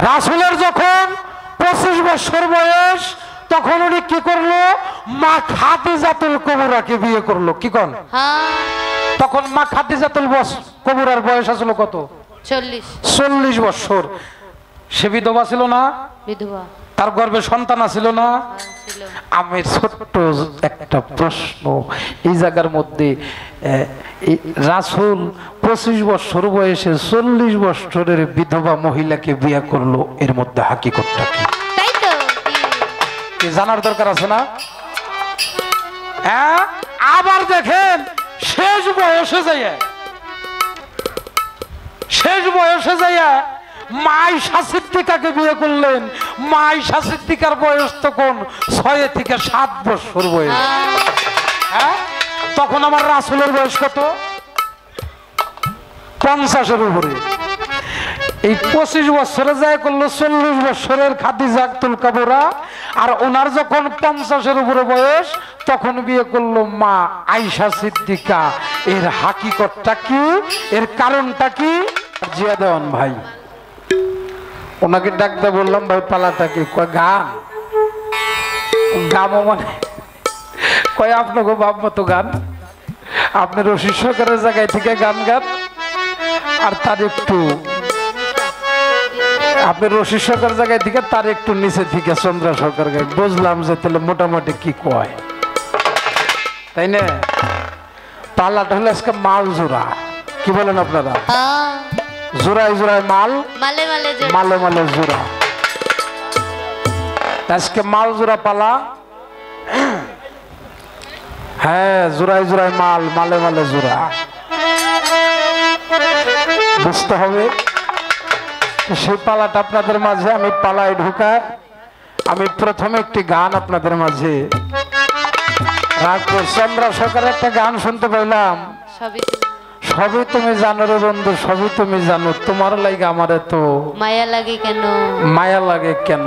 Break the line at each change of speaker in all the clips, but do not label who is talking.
রাসূলের যখন 25 বছর বয়স তখন উনি কি করলো? মা খাদিজাতুল কুবরাকে বিয়ে করলো। কি কোন? তখন মা খাদিজাতুল কুবরার বয়স আসলো কত? 40 বছর। সে বিধবা ছিল না? বিধবা। তার গর্ভে সন্তান ছিল না? ছিল। আমি ছোট্ট একটা প্রশ্ন এই জায়গার মধ্যে, রাসূল 25 বছর বয়সে 40 বছরের বিধবা মহিলাকে বিয়ে করলো, এর মধ্যে হাকিকতটা কি? তাই তো কি জানার দরকার আছে না? হ্যাঁ, আবার দেখেন শেষ বয়সে যাইয়া মা আয়েশা সিদ্দিকাকে বিয়ে করলেন। মা আয়েশা সিদ্দিকার বয়স তখন 6 থেকে 7 বছর বয়স। হ্যাঁ, তখন আমার রাসূলের বয়স কত? 50-এর উপরে। এই 25 বছরে যায় করলো 40 বছরের খাদিজাতুল কুবরা, আর ওনার যখন 50-এর উপরে বয়স তখন বিয়ে করলো মা আয়েশা সিদ্দিকা। এর হাকিকতটা কি? এর কারণটা কি? জিয়া দেওয়ান ভাই ওনাকে ডাকতে বললাম, ভাই পালাটা কি? কয় গান। গামো মানে কয় আপনাকে বাপ মতো গান, আপনি রশি সরকারের জায়গায় থেকে গান গান, আর তার একটু আপনি রশি সরকার জায়গায় থেকে তার একটু নিচে থেকে চন্দ্রা সরকার গায়ে। বুঝলাম যে তাহলে মোটামুটি কি কয়, তাই না? পালাটা হলো আজকে মাল জোড়া। কি বলেন আপনারা? জোড়ায় জোড়ায় মাল, মালে মালে জোড়া। আজকে মাল জোড়া পালা। হ্যাঁ, জোড়ায় জোড়ায় মাল, মালে মালে জোড়া। বুঝতে হবে। সেই পালাটা আপনাদের মাঝে আমি পালায় ঢুকা। আমি প্রথমে একটি গান আপনাদের মাঝে রাখবো। চন্দ্রা সরকারের একটা গান শুনতে পেলাম, সবই তুমি জানো রে বন্ধু, সবই তুমি জানো, তোমার লাগে আমার তো মায়া লাগে কেন? মায়া লাগে কেন?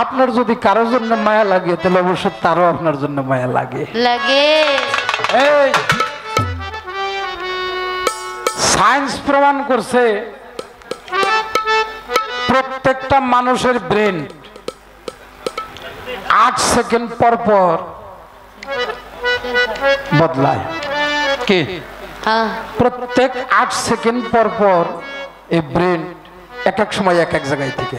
আপনার যদি কারোর জন্য মায়া লাগে তাহলে অবশ্য তারও আপনার জন্য মায়া লাগে। এই সায়েন্স প্রমাণ করছে প্রত্যেকটা মানুষের ব্রেন 8 সেকেন্ড পর পর বদলায়। কি? প্রত্যেক 8 সেকেন্ড পর পর এই ব্রেন এক এক সময় এক এক জায়গায় থেকে।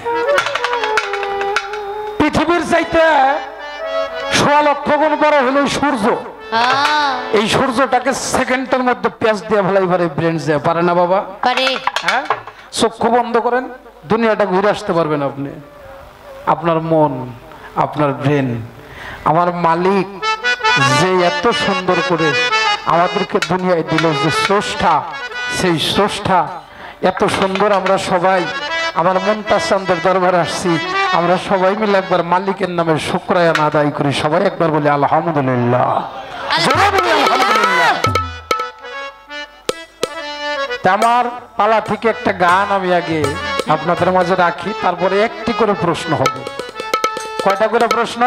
পৃথিবীর চাইতে 1.5 লক্ষ গুণ বড় হলো সূর্য। এই সূর্যটাকে সেকেন্ডের মধ্যে পেঁচ দিয়ে ফেলাই পারে ব্রেন দিয়ে, পারে না বাবা? পারে। হ্যাঁ, চক্ষু বন্ধ করেন, দুনিয়াটা ঘুরে আসতে পারবেন আপনি। আপনার মন, আপনার ব্রেন, আমার মালিক যে এত সুন্দর করে আমাদেরকে দুনিয়ায় দিল, যে স্রষ্টা, সেই স্রষ্টা এত সুন্দর। আমরা সবাই আমার মুনতাজ চাঁদের দরবারে আসছি, আমরা সবাই মিলে একবার মালিকের নামে শুকরানা আদায় করি। সবাই একবার বলি আলহামদুলিল্লাহ। আমার পালা থেকে একটা গান আমি আগে আপনাদের মাঝে রাখি, তারপরে একটি করে প্রশ্ন হবে। কয়টা করে প্রশ্ন?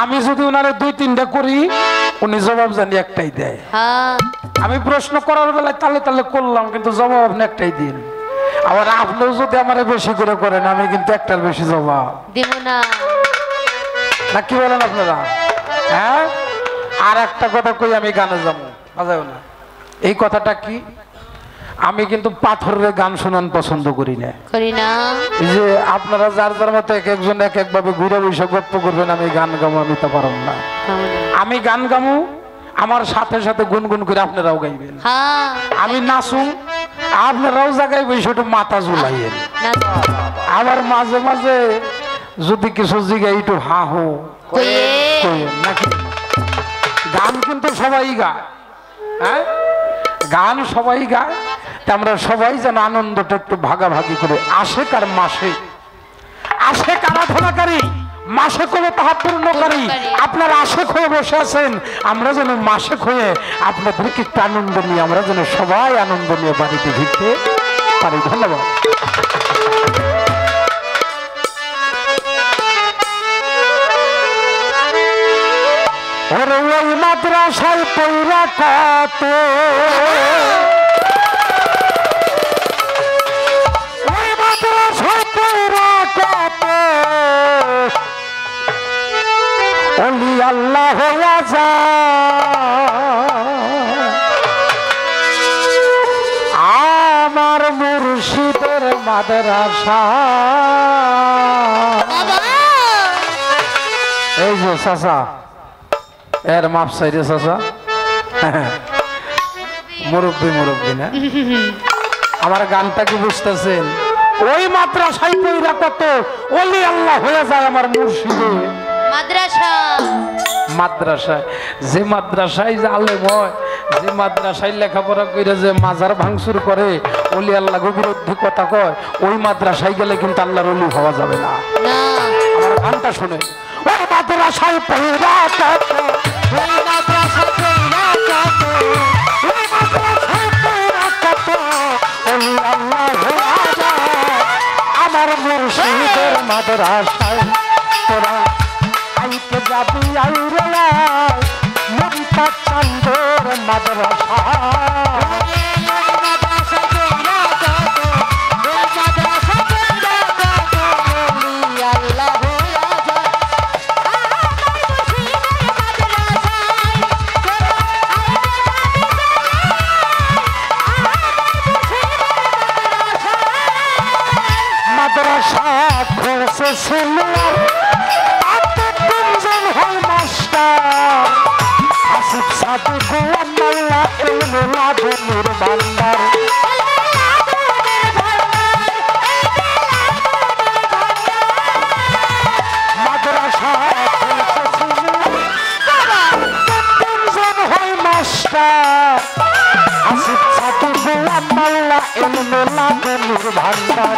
আমি যদি ওনারে 2-3টা করি, উনি জবাব জানি একটাই দেয়। আমি প্রশ্ন করার বেলায় তালে তালে করলাম, কিন্তু জবাব আপনি একটাই দিন। আবার আপনিও যদি আমার বেশি করে করেন, আমি কিন্তু একটার বেশি জবাব দিব না। কি বলেন আপনারা? হ্যাঁ, আর একটা কথা কই, আমি গানে যাবো বাজাবো না। এই কথাটা কি? আমি কিন্তু পাথরের গান শোনান পছন্দ করি না। এই যে আপনারা যার যার মতো এক একজন এক একভাবে ঘুরে বসে গল্প করবেন, আমি গান গামো, আমি তা পারব না। আমি গান গামো, আমার সাথে সাথে গুনগুন করে আপনারাও গাইবেন। আমি নাচুম, আপনারাও জায়গায় বসে একটু মাথা ঝুলাইয়েন। আবার মাঝে মাঝে যদি কিছু জিগাই একটু হাহো নাকি। গান কিন্তু সবাই গায়। হ্যাঁ, গান সবাই গায়। আমরা সবাই যেন আনন্দটা একটু ভাগাভাগি করে। আশেক আর মাসে, আশেক আরাধনাকারী, মাসে করে তাহা পূর্ণকারী। আপনারা আশেক হয়ে বসে আছেন, আমরা যেন মাসেক হয়ে আপনাদেরকে একটু আনন্দ নিয়ে, আমরা যেন সবাই আনন্দ নিয়ে বাড়িতে ফিরতে পারি। ধন্যবাদ। ওই মাদ্রাসায় পয়রা কত আমার মুর্শিদের মাদ্রাসা। এই যে চাচা এর মাপ চাইরে চাচা মুরব্বী মুরব্বী না আমার গানটা কি বুঝতেছেন? ওই মাদ্রাসায় কইরা কত ওলি আল্লাহ হয়ে যায় আমার মুর্শিদে মাদ্রাসা। মাদ্রাসায় যে মাদ্রাসায় যে আলেম হয়, যে মাদ্রাসায় লেখাপড়া কইরা যে মাজার ভাঙচুর করে ওলি আল্লাহ বিরুদ্ধে কথা কয়, ওই মাদ্রাসায় গেলে কিন্তু আল্লাহর ওলি হওয়া যাবে না। আমার গানটা শুনে ওই মাদ্রাসায় পড়া কত, ওই মাদ্রাসায় পড়া কত, ওই মাদ্রাসায় পড়া কত ওলি আল্লাহ হয়ে যায় আমার মুর্শিদের মাদ্রাসায়। তোরা আইতে যাবি আইরে মনটা চান্দর মাদ্রাসা। মাদ্রাসা খোলছে সিনিয়র তাতে তিনজন হয় মাস্টার, আসিফ সাধু গোলাম মোল্লা এলমে লাদুনির ভান্ডার। মাদ্রাসা খোলছে সিনিয়র তিনজন হয় মাস্টার, আসিফ সাধু গোলাম মোল্লা এলমে লাদুনির ভান্ডার।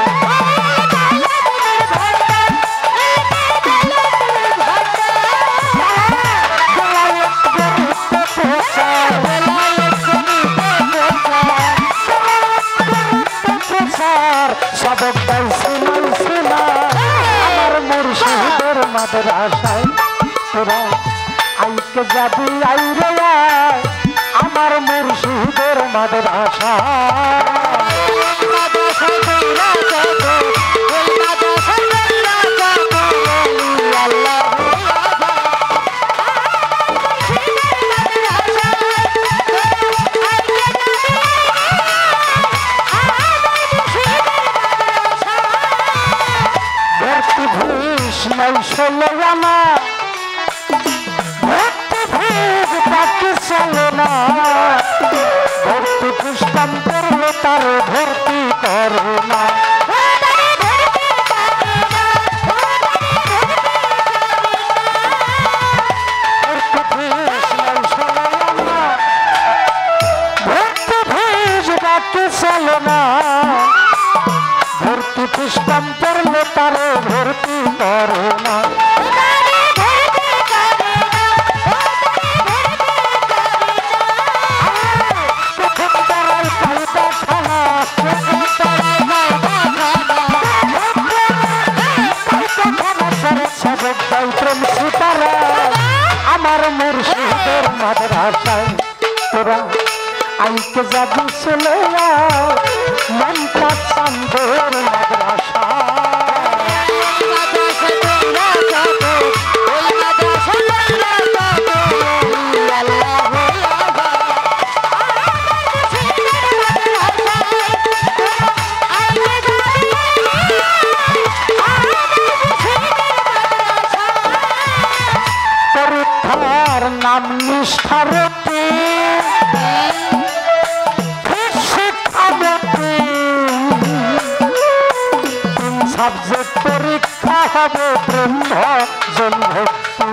আমার মুর্শিদের মাদ্রাসায় তোরা আইকে যাবি আইরে আমার মুর্শিদের মাদ্রাসা। চলে না ভর্তি খ্রিস্টান করলে তার ভর্তি করে না। চলে না ভর্তি খ্রিস্টান করলে তার ভর্তি করে না। আমার মুর্শিদের মাদ্রাসায় তোরা আইকে যাবি চলে মনটা চান্দর মাদ্রাসা। পরীক্ষার নাম নিষ্ঠারতি সাবজেক্ট পরীক্ষা হবে ব্রহ্মজন ভক্তি।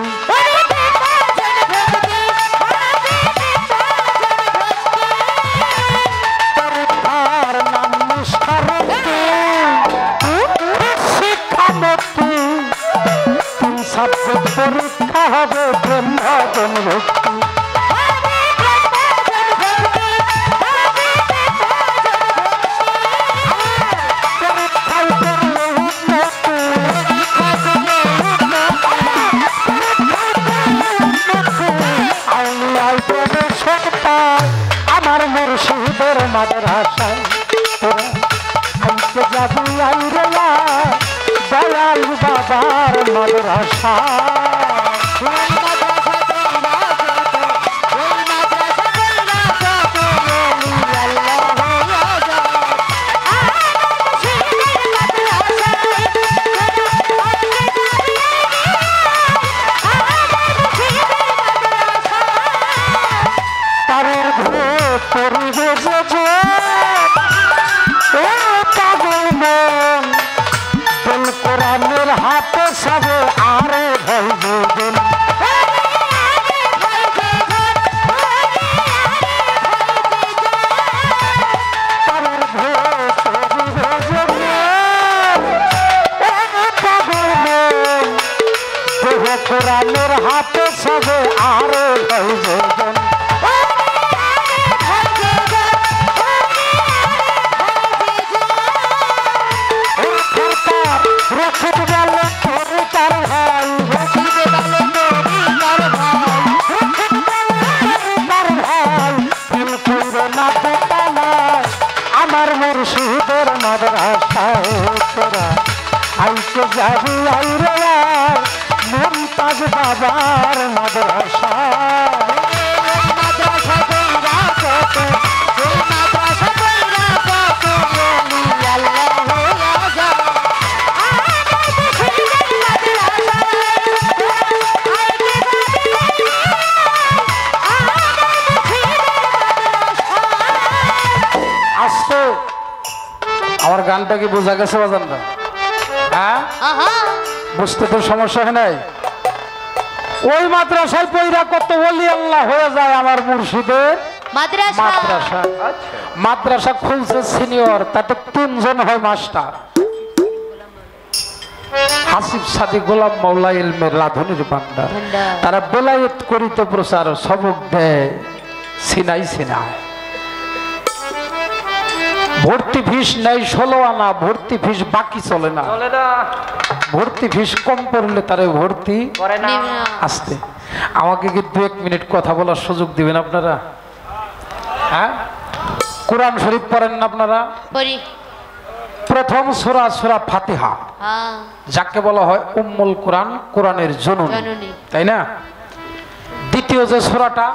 পরীক্ষার নাম নিষ্ঠারতি শিক্ষামতি, তিন সাবজেক্ট পরীক্ষা হবে ব্রহ্মজন ভক্তি। আমার মুর্শিদের মাদ্রাসায় তোরা আইতে যাবি আইরে দয়াল বাবার মাদ্রাসা। কোরআনের হাতে সবে আরো ভজন রক্ষিত বল তার ভাই আমার মুর্শিদের মাদ্রাসায় তোরা আইকে যাবি আইরে মমতাজ বাবার মাদ্রাসা আমার গানটা কি বোঝা গেছে বাজানটা? হ্যাঁ, বুঝতে তো সমস্যা হয় নাই। ওই মাদ্রাসায় পয়রা কত ওলি আল্লাহ হয়ে যায় আমার মুর্শিদের মাদ্রাসা। মাদ্রাসা খুলছে সিনিয়র, তাতে 3 জন হয় মাস্টার। হাসিব সাদি গোলাম মাওলা ইলমের রাধুনির ভান্ডার। তারা বেলায়েত করিতে প্রচার সবক দেয় সিনাই সিনায়। ভর্তি ফিস নাই 16 আনা, ভর্তি ফিস বাকি চলে না। ভর্তি ফিস কম পড়লে তারে ভর্তি আসতে। আমাকে কি 2-1 মিনিট কথা বলার সুযোগ দিবেন আপনারা? হ্যাঁ, কোরআন শরীফ পড়েন না আপনারা? প্রথম সূরা সূরা ফাতিহা, যাকে বলা হয় উম্মুল কোরআন, কোরআনের জননী, তাই না? দ্বিতীয় যে সূরাটা,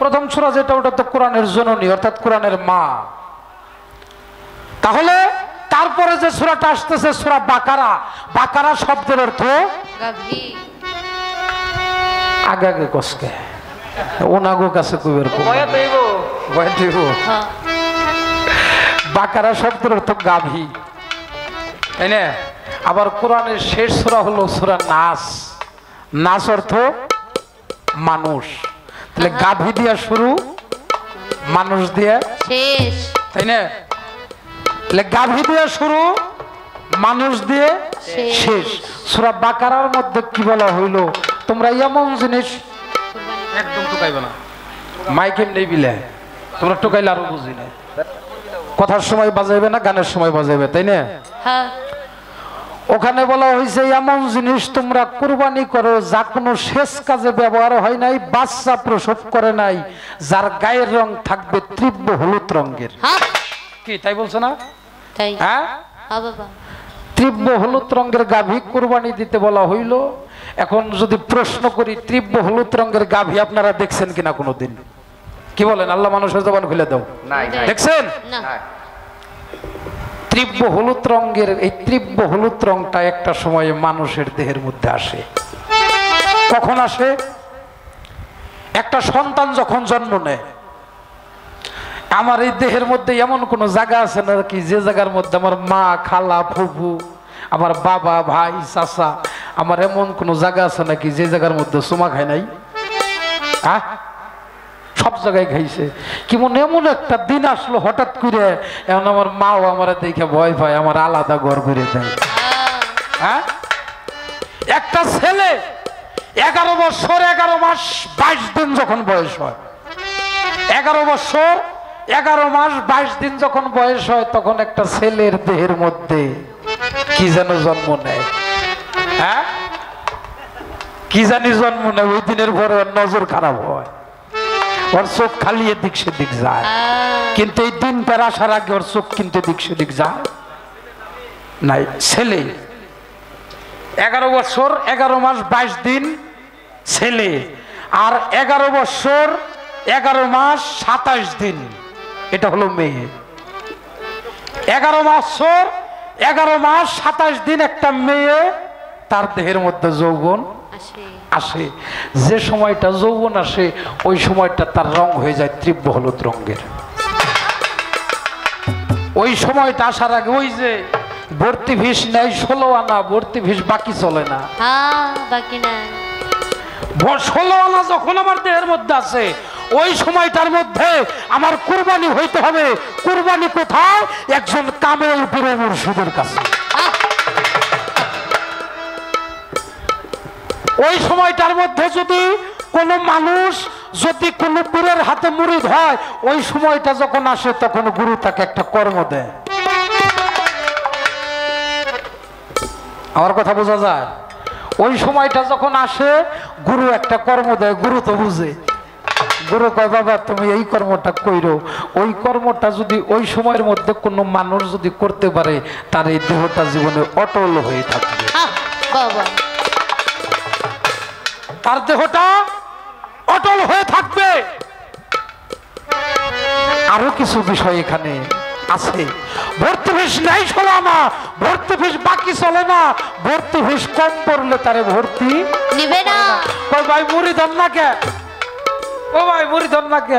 প্রথম সূরা যেটা, ওটা তো কোরআনের জননী, অর্থাৎ কোরআনের মা। তাহলে তারপরে যে সূরাটা আসতেছে সূরা বাকারা, বাকারা শব্দের অর্থ গাভী। আগে আগে কসকে ওনাগো কাছে কইবের বাকারা শব্দের অর্থ গাভী, তাই না? আবার কোরআনের শেষ সূরা হলো সূরা নাস। নাস অর্থ মানুষ। তাহলে গাভী দিয়া শুরু, মানুষ দিয়া শেষ, তাই না? গাভী দিয়ে শুরু, মানুষ দিয়ে শেষ। সূরা বাকারার মধ্যে কি বলা হইলো? তোমরা এমন জিনিস একদম টুকাইবে না, মাইক এমনি বিলে তোমরা টুকাইলে আরো বুঝি না। কথার সময় বাজাইবে না, গানের সময় বাজাইবে, তাই না? ওখানে বলা হয়েছে এমন জিনিস তোমরা কুরবানি করো যা কোনো শেষ কাজে ব্যবহার হয় নাই, বাচ্চা প্রসব করে নাই, যার গায়ের রং থাকবে তীব্র হলুদ রঙের। কি তাই বলছো না? হ্যাঁ, তীব্র হলুদ রঙের গাভী কুরবানি দিতে বলা হইল। এখন যদি প্রশ্ন করি, তীব্র হলুদ রঙের গাভী আপনারা দেখছেন কিনা কোনোদিন? কি বলেন? আল্লাহ মানুষের জবান খুলে দাও, দেখছেন? তীব্র হলুদ রঙের, এই তীব্র হলুদ রংটা একটা সময়ে মানুষের দেহের মধ্যে আসে। কখন আসে? একটা সন্তান যখন জন্ম নেয়। আমার এই দেহের মধ্যে এমন কোন জায়গা আছে নাকি যে জায়গার মধ্যে আমার মা, খালা, ফুফু, আমার বাবা, ভাই, চাচা, আমার এমন কোন জায়গা আছে নাকি যে জায়গার মধ্যে চুমা খায় নাই? হ্যাঁ, সব জায়গায় খাইছে। কেমন এমন একটা দিন আসলো হঠাৎ করে, এখন আমার মাও আমার দেখে ভয় পায়, আমার আলাদা ঘর করে দেয়। হ্যাঁ, একটা ছেলে 11 বছর 11 মাস 22 দিন যখন বয়স হয়, 11 বছর 11 মাস 22 দিন যখন বয়স হয়, তখন একটা ছেলের দেহের মধ্যে কি যেন জন্ম নেয়। হ্যাঁ, কি জানি জন্ম নেয়। ওই দিনের পরে নজর খারাপ হয়, ওর চোখ খালি এদিক সেদিক যায়। কিন্তু এই দিন পের আসার আগে ওর চোখ কিন্তু এদিক সেদিক যায় নাই। ছেলে 11 বছর 11 মাস 22 দিন ছেলে, আর 11 বছর 11 মাস 27 দিন এটা হলো মেয়ে। 11 বছর 11 মাস 27 দিন একটা মেয়ে, তার দেহের মধ্যে যৌবন আসে। যে সময়টা যৌবন আসে, ওই সময়টা তার রং হয়ে যায় তীব্র হলুদ রঙের। ওই সময়টা আসার আগে ওই যে ভর্তি ফিস নেই 16 আনা, ভর্তি ফিস বাকি চলে না। বাকি নাই 16 আনা যখন আমার দেহের মধ্যে আছে, ওই সময়টার মধ্যে আমার কুরবানি হইতে হবে। কুরবানি কোথায়? একজন কামেল পীর মুর্শিদের কাছে। ওই সময়টার মধ্যে যদি কোনো মানুষ যদি কোনো পীরের হাতে মুরিদ হয়, ওই সময়টা যখন আসে তখন গুরু তাকে একটা কর্ম দেয়। আমার কথা বোঝা যায়? ওই সময়টা যখন আসে গুরু একটা কর্ম দেয়। গুরু তো বুঝে, গুরু কয় বাবা তুমি এই কর্মটা কইরো। ওই কর্মটা যদি ওই সময়ের মধ্যে কোনো মানুষ যদি করতে পারে, তার এই দেহটা জীবনে অটল হয়ে থাকবে। তার দেহটা অটল হয়ে থাকবে। আরো কিছু বিষয় এখানে আছে। ভর্তি ফিস নাই চলে না, ভর্তি ফিস বাকি চলে না, ভর্তি ফিস কম পড়লে তারে ভর্তি নিবে না। কই ভাই মুড়ি ধর না কে? ও ভাই মুড়ি ধর না কে?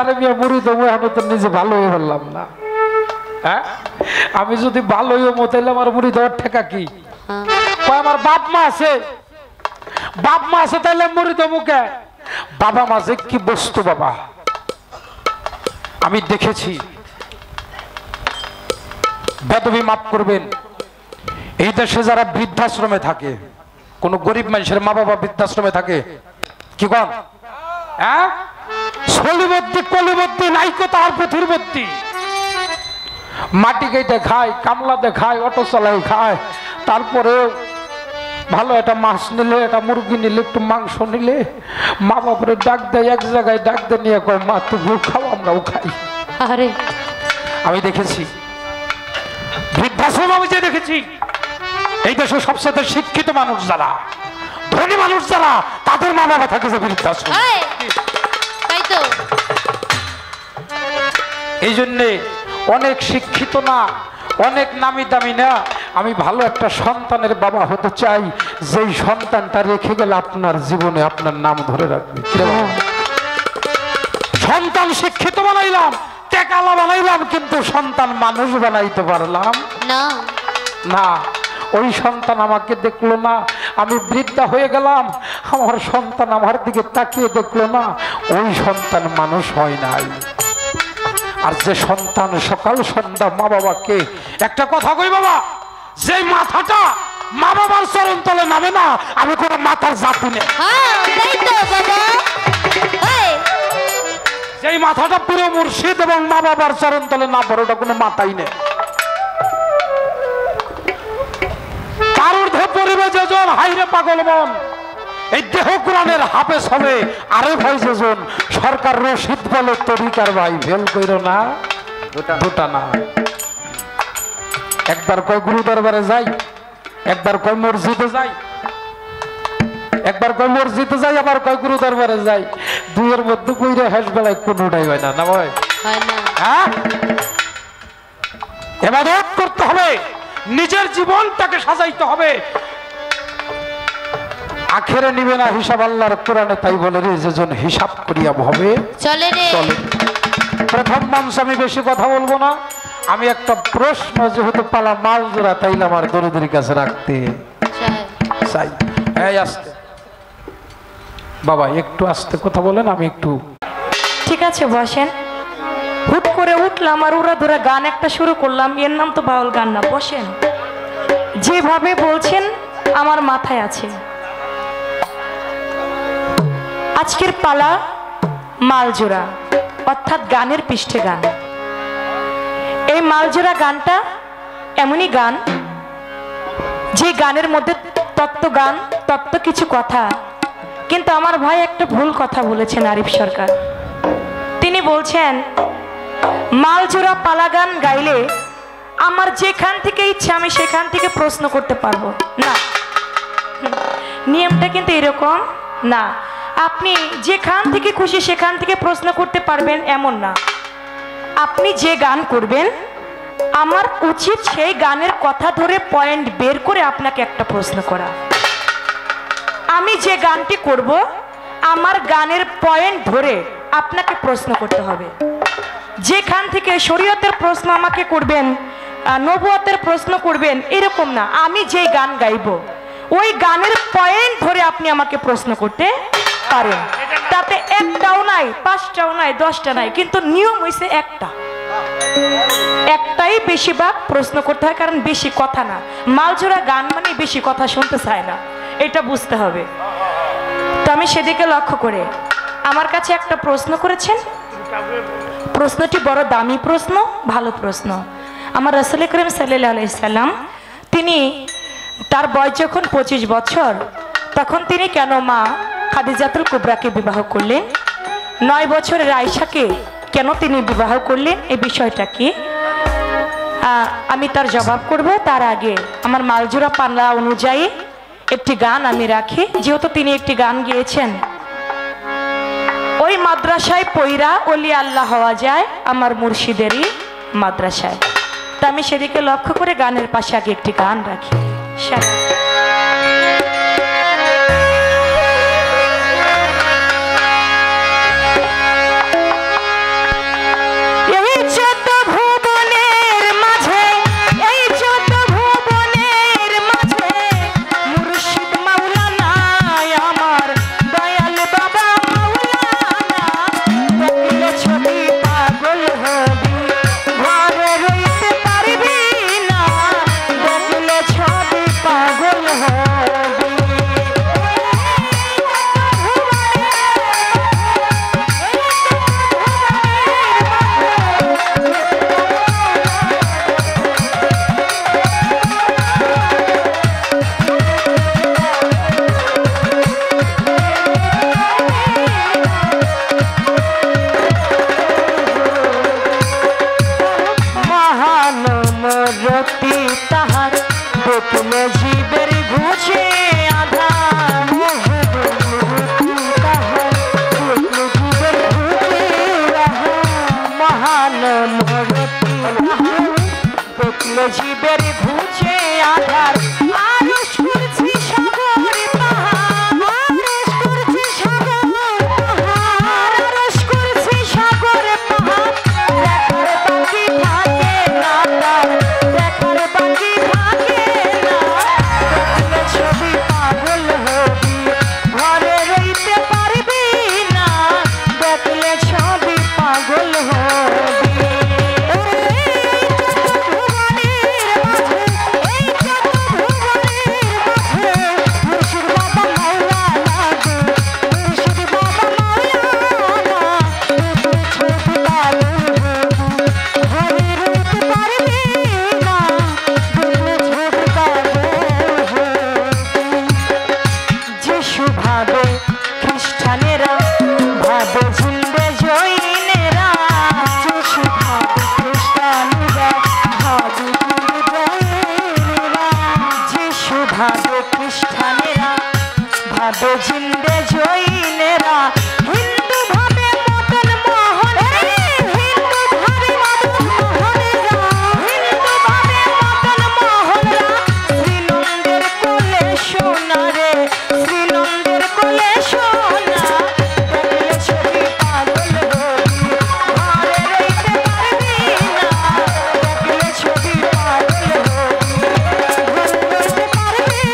আরে মিয়া মুড়ি দেবো, এখন তো নিজে ভালো হয়ে বললাম না। হ্যাঁ, আমি যদি ভালো হয়ে মতাইলে আমার মুড়ি দেওয়ার ঠেকা কি? আমার বাপ মা আছে, বাপ মা আছে, তাইলে মুড়ি দেবো কে? বাবা মা যে কি বস্তু বাবা, আমি দেখেছি। বেদবি মাফ করবেন, এই দেশে যারা বৃদ্ধাশ্রমে থাকে, কোন গরিব মানুষের মা বাবা বৃদ্ধাশ্রমে থাকে, কি কন? হ্যাঁ, সলিবদ্দি কলিবদ্দি নাইকো তার পথির বদ্দি, মাটি কেটে খায়, কামলাতে খায়, অটো চালাই খায়, তারপরে ভালো একটা মাছ নিলে, একটা মুরগি নিলে, একটু মাংস নিলে মা বাপরে ডাক দেয়, এক জায়গায় ডাক দিয়ে নিয়ে কয় মা তুমি খাও, আমরাও খাই। আরে আমি দেখেছি বৃদ্ধাশ্রম, আমি যে দেখেছি এই দেশের সবচেয়ে শিক্ষিত মানুষ যারা, ধনী মানুষ যারা, তাদের মা বাবা থাকে যে বৃদ্ধাশ্রম। এই জন্যে অনেক শিক্ষিত না, অনেক নামি দামি না, আমি ভালো একটা সন্তানের বাবা হতে চাই, যেই সন্তানটা রেখে গেলে আপনার জীবনে আপনার নাম ধরে রাখবে। সন্তান শিক্ষিত বানাইলাম, টেকালা বানাইলাম, কিন্তু সন্তান মানুষ বানাইতে পারলাম না। না, ওই সন্তান আমাকে দেখলো না, আমি বৃদ্ধা হয়ে গেলাম, আমার সন্তান আমার দিকে তাকিয়ে দেখলো না, ওই সন্তান মানুষ হয় নাই। আর যে সন্তান সকাল সন্ধ্যা মা বাবাকে, একটা কথা কই বাবা, যে মাথাটা মা বাবার চরণ তলে নামে না, আমি কোনো মাথার জাতি নেই। যে মাথাটা পুরো মুর্শিদ এবং মা বাবার চরণ তলে না পড়ে, ওটা কোনো মাথাই নেই। তার ঊর্ধ্বে পরিবে যেজন, হাইরে পাগল মন, এই দেহ কোরআনের হাফেজ হবে। আরে ভাই যেজন সরকার রশিদ বলে তরিকার ভাই, ফেল কইরো না, দুটা না। একবার কয় গুরু দরবারে যাই, একবার কয় মসজিদে যাই, একবার কয় মসজিদে যাই, আবার কয় গুরু দরবারে যাই। দুইয়ের মধ্যে কইরে হেস বেলায় কোনোটাই হয় না। না ভাই, হ্যাঁ, ইবাদত করতে হবে, নিজের জীবনটাকে সাজাইতে হবে। আখেরে নিবে না হিসাব আল্লাহর কোরআনে তাই বলে রে, যেজন হিসাব করিয়া ভাবে চলে রে চলে। প্রথম মানুষ, আমি বেশি কথা বলবো না, আমি একটা প্রশ্ন, যেহেতু পালা মাল জোড়া, তাইলে আমার দরিদ্রের কাছে রাখতে চাই। এই আস্তে বাবা, একটু আস্তে কথা বলেন, আমি একটু।
ঠিক আছে বসেন। হুট করে উঠলাম আর উড়া ধরে গান একটা শুরু করলাম, এর নাম তো বাউল গান না। বসেন, যেভাবে বলছেন আমার মাথায় আছে। আজকের পালা মালজোড়া, অর্থাৎ গানের পৃষ্ঠে গান। এই মালজোড়া গানটা এমনই গান, যে গানের মধ্যে তত্ত্ব গান, তত্ত্ব কিছু কথা। কিন্তু আমার ভাই একটা ভুল কথা বলেছেন, আরিফ সরকার। তিনি বলছেন মালজোড়া পালা গান গাইলে আমার যেখান থেকে ইচ্ছা আমি সেখান থেকে প্রশ্ন করতে পারবো না। নিয়মটা কিন্তু এরকম না, আপনি যেখান থেকে খুশি সেখান থেকে প্রশ্ন করতে পারবেন এমন না। আপনি যে গান করবেন, আমার উচিত সেই গানের কথা ধরে পয়েন্ট বের করে আপনাকে একটা প্রশ্ন করা। আমি যে গানটি করব, আমার গানের পয়েন্ট ধরে আপনাকে প্রশ্ন করতে হবে। যেখান থেকে শরীয়তের প্রশ্ন আমাকে করবেন, নবুয়তের প্রশ্ন করবেন, এরকম না। আমি যে গান গাইব, ওই গানের পয়েন্ট ধরে আপনি আমাকে প্রশ্ন করতে পারেন। তাতে একটাও নাই, পাঁচটাও নাই, 10টা নাই, কিন্তু নিয়ম হইছে একটাই বেশিরভাগ প্রশ্ন করতে হয়, কারণ বেশি কথা না। মালজোড়া গান মানে বেশি কথা শুনতে চায় না, এটা বুঝতে হবে। তো আমি সেদিকে লক্ষ্য করে আমার কাছে একটা প্রশ্ন করেছেন। প্রশ্নটি বড় দামি প্রশ্ন, ভালো প্রশ্ন। আমার রাসূল করিম সাল্লাল্লাহু আলাইহি সাল্লাম তিনি তার বয়স যখন 25 বছর, তখন তিনি কেন মা খাদিজাতুল কুবরাকে বিবাহ করলেন? 9 বছরের আয়েশাকে কেন তিনি বিবাহ করলেন? এই বিষয়টা কি আমি তার জবাব করব। তার আগে আমার মালজোড়া পাল্লা অনুযায়ী একটি গান আমি রাখি, যেহেতু তিনি একটি গান গেয়েছেন, ওই মাদ্রাসায় পইরা ওলি আল্লাহ হওয়া যায় আমার মুর্শিদেরই মাদ্রাসায়। তা আমি সেদিকে লক্ষ্য করে গানের পাশে আগে একটি গান রাখি। জীবের ঘুচে আধার আরশ করছি সাগর পাহাড়, আরশ করছি সাগর পাহাড়, আরশ করছি সাগর পাহাড়। দেখার বাকি থাকে না তার, দেখার বাকি থাকে না। দেখলে ছবি পাগল হবি, ঘরে রইতে পারবি না। দেখলে ছবি পাগল হবি। জিন্দে জৈনেরা হিন্দু ভাবে মদন মোহন, হিন্দু ভাবে মদন মোহনরা, হিন্দু ভাবে মদন মোহনরা। শ্রীনন্দের কোলে সোনা রে, শ্রীনন্দের কোলে সোনা। দেখলে ছবি পাগল হবি, ঘরে রইতে পারবি না। দেখলে ছবি পাগল হবি, ঘরে রইতে পারবি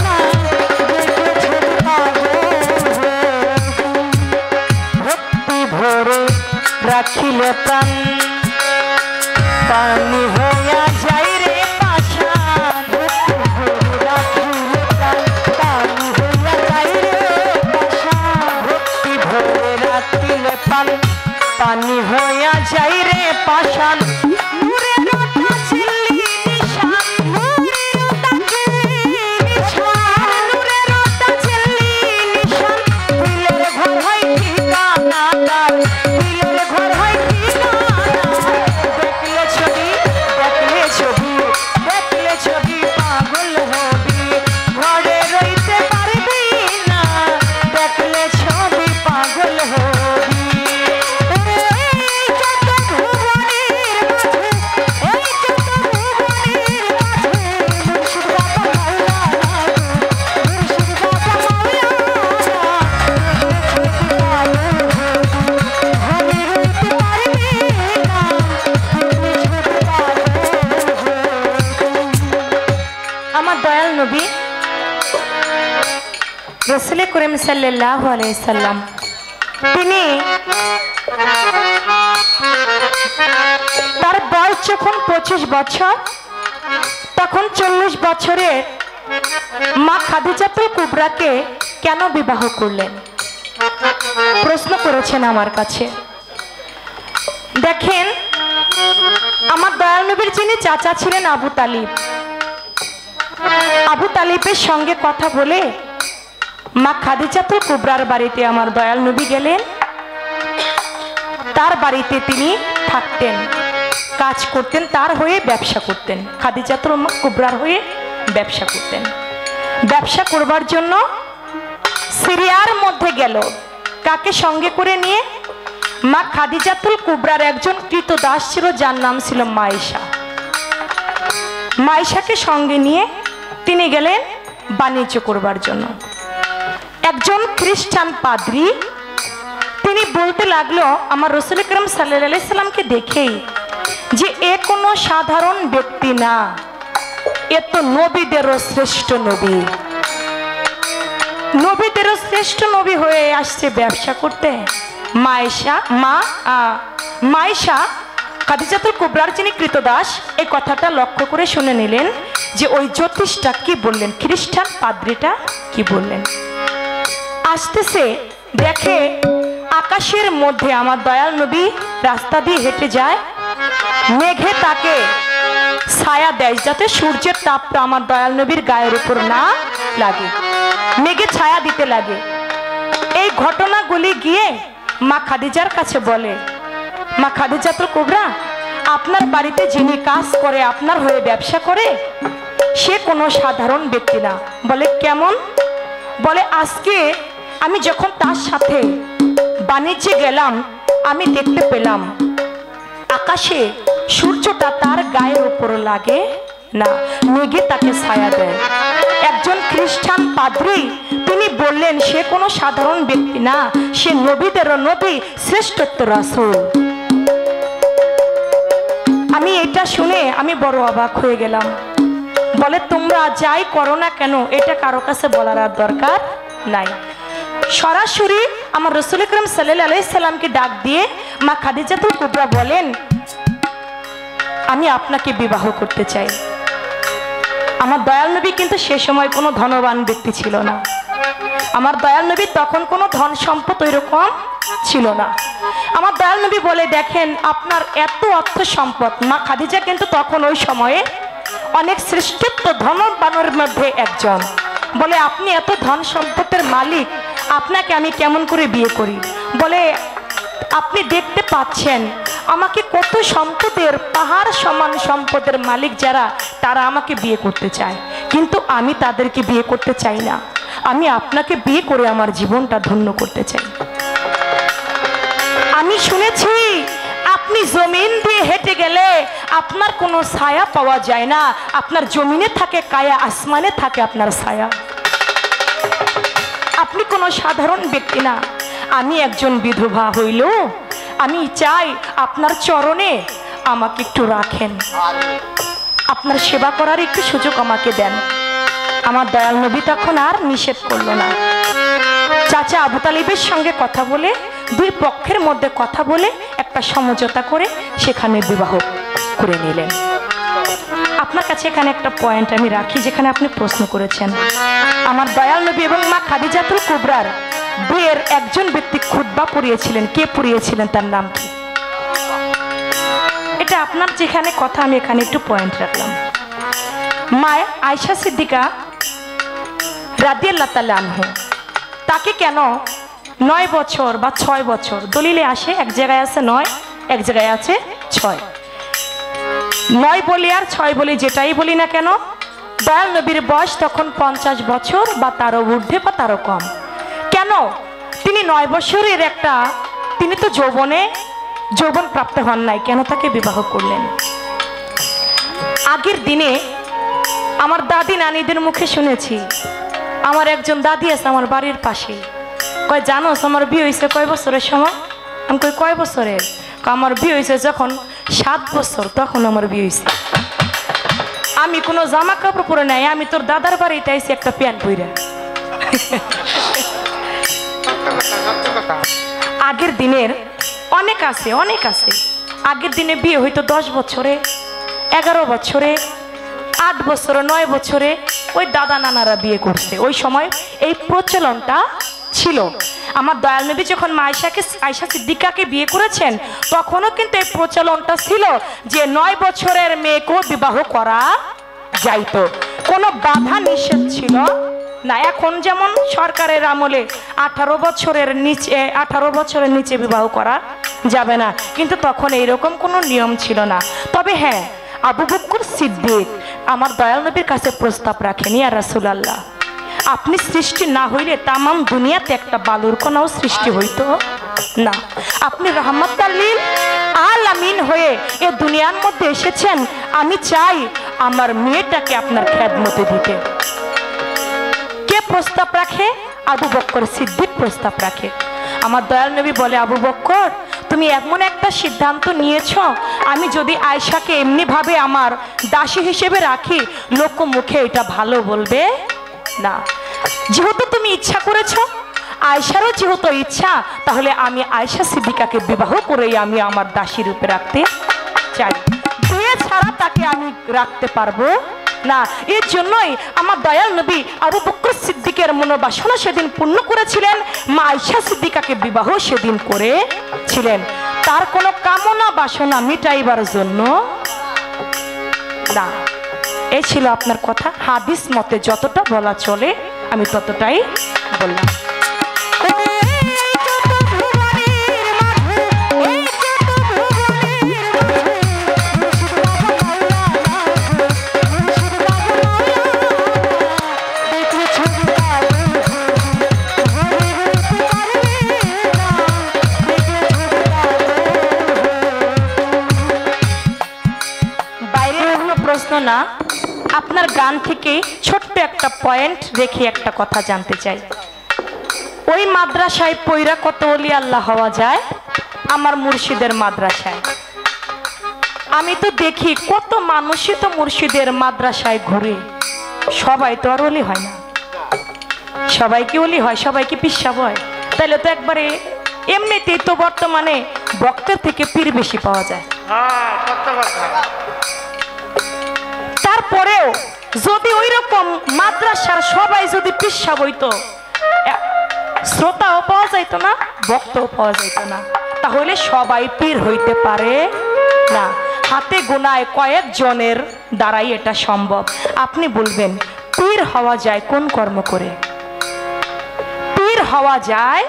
না। রাখিলে প্রাণ পানি হইয়া যাই রে পাশান, রাখিলে প্রাণ পানি হইয়া যাই রে পাশান। ভক্তি ভরে রাখিলে প্রাণ পানি হইয়া যাই রে পাশান। নূরের রত্ন ঝিল্লি নিশান, নূরের রত্ন ঝিল্লি নিশান, নূরের রত্ন ঝিল্লি নিশান। দিলের ঘর হয় ঠিকানা তার, দিলের ঘর হয় ঠিকানা। দেখলে ছবি, দেখলে ছবি, দেখলে ছবি পাগল হবি, ঘরে রইতে পারবি না। দেখলে ছবি পাগল হবি। আমার দয়াল নবী রাসূল করিম সাল্লাল্লাহু আলাইহি সাল্লাম তিনি তার বয়স যখন 25 বছর, তখন 40 বছরের মা খাদিজাতুল কুবরাকে কেন বিবাহ করলেন? প্রশ্ন করেছেন আমার কাছে। দেখেন, আমার দয়াল নবীর যিনি চাচা ছিলেন আবু তালিব, আবু তালিবের সঙ্গে কথা বলে মা খাদিজাতুল কুবরার বাড়িতে আমার দয়াল নবী গেলেন। তার বাড়িতে তিনি থাকতেন, কাজ করতেন, তার হয়ে ব্যবসা করতেন। খাদিজাতুল কুবরার হয়ে ব্যবসা করতেন। ব্যবসা করবার জন্য সিরিয়ার মধ্যে গেল। কাকে সঙ্গে করে নিয়ে? মা খাদিজাতুল কুবরার একজন কৃতদাস ছিল, যার নাম ছিল মাইশা। মাইশাকে সঙ্গে নিয়ে তিনি গেলেন বাণিজ্য করবার জন্য। একজন খ্রিস্টান পাদ্রী তিনি বলতে লাগলো আমার রাসূল আকরাম সাল্লাল্লাহু আলাইহি সাল্লামকে দেখেই যে এ কোনো সাধারণ ব্যক্তি না, এ তো নবীদেরও শ্রেষ্ঠ নবী, নবীদেরও শ্রেষ্ঠ নবী হয়ে আসছে ব্যবসা করতে। মাইশা খাদিজাতুল কুবরার যিনি কৃতদাস, এই কথাটা লক্ষ্য করে শুনে নিলেন যে ওই জ্যোতিষটা কি বললেন, খ্রিস্টান পাদ্রীটা কি বললেন। আসতেছে, দেখে আকাশের মধ্যে আমার দয়াল নবী রাস্তা দিয়ে হেঁটে যায়, মেঘে তাকে ছায়া দেয় যাতে সূর্যের তাপটা আমার দয়াল নবীর গায়ের উপর না লাগে, মেঘে ছায়া দিতে লাগে। এই ঘটনাগুলি গিয়ে মা খাদিজার কাছে বলে, মা খাদিজাতুল কুবরা, আপনার বাড়িতে যিনি কাজ করে, আপনার হয়ে ব্যবসা করে, সে কোনো সাধারণ ব্যক্তি না। বলে কেমন? বলে আজকে আমি যখন তার সাথে বাণিজ্যে গেলাম, আমি দেখতে পেলাম আকাশে সূর্যটা তার গায়ের উপর লাগে না, মেঘে তাকে ছায়া দেয়। একজন খ্রিস্টান পাদ্রী তিনি বললেন সে কোনো সাধারণ ব্যক্তি না, সে নবীদেরও নবী, শ্রেষ্ঠত্ব রাসূল। আমি এটা শুনে আমি বড় অবাক হয়ে গেলাম। বলে তোমরা যাই করো না কেন, এটা কারো কাছে বলার আর দরকার নাই। সরাসরি আমার রাসূল আকরাম সাল্লাল্লাহু আলাইহি সাল্লামকে ডাক দিয়ে মা খাদিজাতুল কুবরা বলেন, আমি আপনাকে বিবাহ করতে চাই। আমার দয়াল নবী কিন্তু সে সময় কোনো ধনবান ব্যক্তি ছিল না। আমার দয়াল নবী তখন কোনো ধন সম্পদ ওইরকম ছিল না। আমার দয়াল নবী বলে, দেখেন আপনার এত অর্থ সম্পদ, মা খাদিজা কিন্তু তখন ওই সময়ে অনেক শ্রেষ্ঠত্ব ধনবানের মধ্যে একজন। বলে আপনি এত ধন সম্পদের মালিক, আপনাকে আমি কেমন করে বিয়ে করি? বলে আপনি দেখতে পাচ্ছেন আমাকে কত সম্পদের, পাহাড় সমান সম্পদের মালিক যারা, তারা আমাকে বিয়ে করতে চায়, কিন্তু আমি তাদেরকে বিয়ে করতে চাই না। আমি আপনাকে বিয়ে করে আমার জীবনটা ধন্য করতে চাই। আমি শুনেছি আপনি জমিন দিয়ে হেঁটে গেলে আপনার কোনো ছায়া পাওয়া যায় না, আপনার জমিনে থাকে কায়া, আসমানে থাকে আপনার ছায়া। আপনি কোনো সাধারণ ব্যক্তি না। আমি একজন বিধবা হইলেও আমি চাই আপনার চরণে আমাকে একটু রাখেন, আপনার সেবা করার একটু সুযোগ আমাকে দেন। আমার দয়াল নবী তখন আর নিষেধ করলো না। চাচা আবু তালিবের সঙ্গে কথা বলে, দুই পক্ষের মধ্যে কথা বলে একটা সমঝোতা করে সেখানে বিবাহ করে নিলেন। আপনার কাছে এখানে একটা পয়েন্ট আমি রাখি, যেখানে আপনি প্রশ্ন করেছেন। আমার দয়াল নবী এবং মা খাদিজাতুল কুবরার বিয়ের একজন ব্যক্তি খুতবা পড়িয়েছিলেন। কে পড়িয়েছিলেন? তার নাম কি? এটা আপনার যেখানে কথা, আমি এখানে একটু পয়েন্ট রাখলাম। মা আয়েশা সিদ্দিকা রাদিয়াল্লাহু তাআলা আনহা, তাকে কেন 9 বছর বা 6 বছর, দলিলে আসে এক জায়গায় আছে 9, এক জায়গায় আছে 6, 9 বলি আর 6 বলি, যেটাই বলি না কেন, দয়াল নবীর বয়স তখন 50 বছর বা তারও ঊর্ধ্বে বা তারও কম। কেন তিনি 9 বছরের একটা, তিনি তো যৌবন প্রাপ্ত হন নাই, কেন তাকে বিবাহ করলেন? আগের দিনে আমার দাদি নানিদের মুখে শুনেছি, আমার একজন দাদি আছে আমার বাড়ির পাশে, কয় জানোস আমার বিয়ে হয়েছে কয় বছরের সময়? আমি কই কয় বছরের? আমার বিয়ে হয়েছে যখন 7 বছর, তখন আমার বিয়ে হয়েছে। আমি কোনো জামা কাপড় পরে নাই, আমি তোর দাদার বাড়িতে আইছি একটা প্যান্ট পরে। আগের দিনের অনেক আছে, আগের দিনে বিয়ে হইতো 10 বছরে, 11 বছরে, 8 বছরে, 9 বছরে ওই দাদা নানারা বিয়ে করছে। ওই সময় এই প্রচলনটা ছিল। আমার দয়াল নবী যখন আয়েশা সিদ্দিকাকে বিয়ে করেছেন তখনও কিন্তু এই প্রচলনটা ছিল যে 9 বছরের মেয়েকেও বিবাহ করা যাইতো, কোনো বাধা নিষেধ ছিল না। এখন যেমন সরকারের আমলে 18 বছরের নিচে বিবাহ করা যাবে না, কিন্তু তখন এইরকম কোনো নিয়ম ছিল না। তবে হ্যাঁ, আবু বকর সিদ্দিক আমার দয়াল নবীর কাছে প্রস্তাব রাখেনি, ইয়া রাসূলুল্লাহ আপনি সৃষ্টি না হইলে তামাম দুনিয়াতে একটা বালুর কণাও সৃষ্টি হইতো না। আপনি রাহমাতুল লিল আলামিন হয়ে এ দুনিয়ার মধ্যে এসেছেন, আমি চাই আমার মেয়েটাকে আপনার খেদমতে দিতে। কে প্রস্তাব রাখে? আবু বকর সিদ্দিক প্রস্তাব রাখে। আমার দয়াল নবী বলে, আবু বকর তুমি এমন একটা সিদ্ধান্ত নিয়েছো, আমি যদি আয়েশাকে এমনি ভাবে আমার দাসী হিসেবে রাখি লোক মুখে এটা ভালো বলবে না। যেহেতু তুমি ইচ্ছা করেছো, আয়েশারও যেহেতু ইচ্ছা, তাহলে আমি আয়েশা সিদ্দিকাকে বিবাহ করেই আমি আমার দাসী রূপে রাখতে চাই। বিয়ে ছাড়া তাকে আমি রাখতে পারবো না। এর জন্যই আমার দয়াল নবী আবু বকর সিদ্দিকের মনোবাসনা সেদিন পূর্ণ করেছিলেন, মা আয়েশা সিদ্দিকাকে বিবাহ সেদিন করেছিলেন, তার কোনো কামনা বাসনা মিটাইবার জন্য না। এই ছিল আপনার কথা। হাদিস মতে যতটা বলা চলে আমি ততটাই বললাম। না, আপনার গান থেকে ছোট্ট একটা পয়েন্ট রেখে একটা কথা জানতে চাই। ওই মাদ্রাসায় পয়রা কত ওলি আল্লাহ হওয়া যায়? আমার মুর্শিদের মাদ্রাসায় আমি তো দেখি কত মানুষই তো মুর্শিদের মাদ্রাসায় ঘুরে, সবাই তো আর ওলি হয় না। সবাই কি ওলি হয়? সবাই কি পিসাব হয়? তাহলে তো একবারে এমনিতেই তো বর্তমানে বক্তার থেকে পীর বেশি পাওয়া যায়। তারপরেও যদি ওই রকম মাদ্রাসার সবাই যদি পিসাব হইতো, শ্রোতাও পাওয়া যাইতো না, বক্তাও পাওয়া যাইতো না, তাহলে সবাই পীর হইতে পারে না। হাতে গোনায় কয়েকজনের দ্বারাই এটা সম্ভব। আপনি বলবেন পীর হওয়া যায় কোন কর্ম করে? পীর হওয়া যায়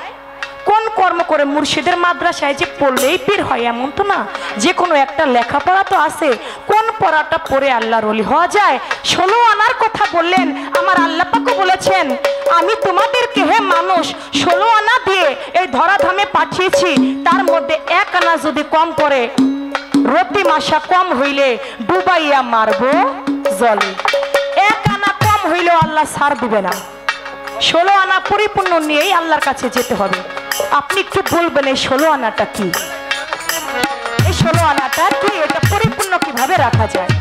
কোন কর্ম করে? মুর্শিদের মাদ্রাসায় যে পড়লেই পীর হয় এমন তো না, যে কোনো একটা লেখাপড়া তো আছে। কোন পড়াটা পড়ে আল্লাহর ওলি হওয়া যায়? 16 আনার কথা বললেন, আমার আল্লাহ পাকও বলেছেন আমি তোমাদেরকে হে মানুষ 16 আনা দিয়ে এই ধরাধামে পাঠিয়েছি, তার মধ্যে 1 আনা যদি কম পড়ে রতি মাসা কম হইলে ডুবাইয়া মারবো জলে। 1 আনা কম হইলেও আল্লাহ ছাড় দিবে না। 16 আনা পরিপূর্ণ নিয়েই আল্লাহর কাছে যেতে হবে। আপনি একটু বলবেন এই 16 আনাটা কি? এই 16 আনাটা কি? এটা পরিপূর্ণ কিভাবে রাখা যায়?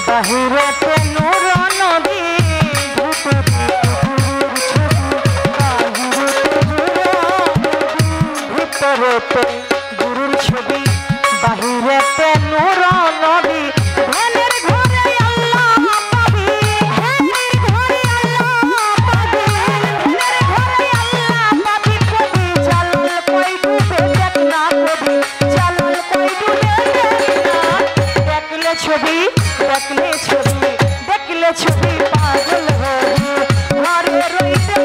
বাহিরেতে নূর নদী, ভিতরেতে গুরুর ছবি, বাহিরেতে নূর নদী, ধ্যানের ঘরে আল্লাহ পাবি, ধ্যানের ঘরে আল্লাহ পাবি, ধ্যানের ঘরে আল্লাহ পাবি। কবি জালাল কই ডুবে দেখ না, কবি জালাল কই ডুবে দেখ না, দেখলে ছবি দেখলে ছবি দেখলে ছবি পাগল হবি, ঘরে রইতে